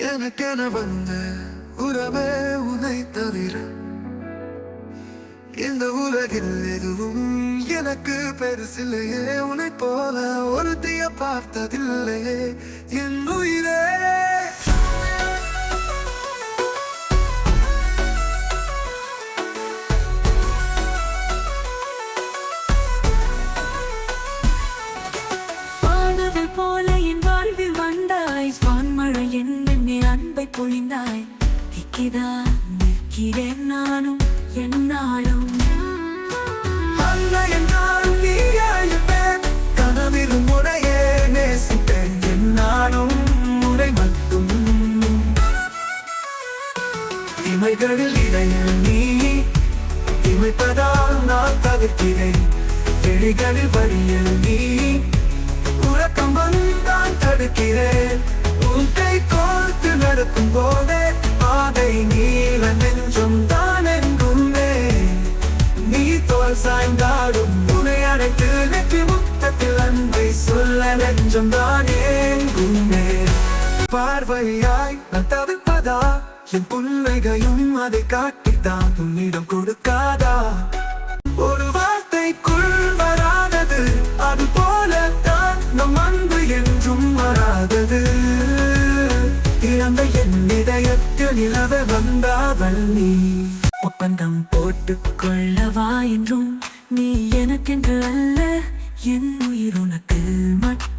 எனக்கென வந்த உறவே உன்னை தவிர இந்த உலகில் எதுவும் எனக்கு பெருசில்லையே. உன்னை போல ஒருத்திய பார்த்ததில்லையே என் உயிரே. போல என் வாழ்வில் வந்தாய், வான்மழை என்னை அன்பை பொழிந்தாய். நிற்கிறேன் நானும் என்னாலும் என்னாலும் நீயாயிருப்பேன். கனவிலும் முறையே நேசிப்பேன் என்னாலும் முறை மட்டும். இமைகளில் இடையில் நீ இமைப்பதால் நான் தவிர்க்கிறேன். விழிகளில் வழியில் நீ உறக்கம் வந்தான் தடுக்கிறேன். உன் கை கோர்த்து நடக்கும் போதே பாதை நீல நெஞ்சும் தான் எங்குமே. நீ தோல் சாய்ந்தாடும் உன்னை அடைத்து நெற்றி முத்தத்தில் அன்பை சொல்ல நெஞ்சம் தான் எங்குமே. பார்வையாய் நான் தவிப்பதா, என் புன்னகையும் அதை காட்டித்தான் உன்னிடம் கொடுக்காதா. ஒரு வார்த்தைக்குள் வராதது அது போலத்தான் நம் அன்பு என்றும் வராதது. இழந்த என் இதயத்தில் நிலவ வந்தாவள் நீ. ஒப்பந்தம் போட்டுக் கொள்ளவா என்றும் நீ எனக்கென்று அல்ல, என் உயிர் உனக்கு மட்டும்.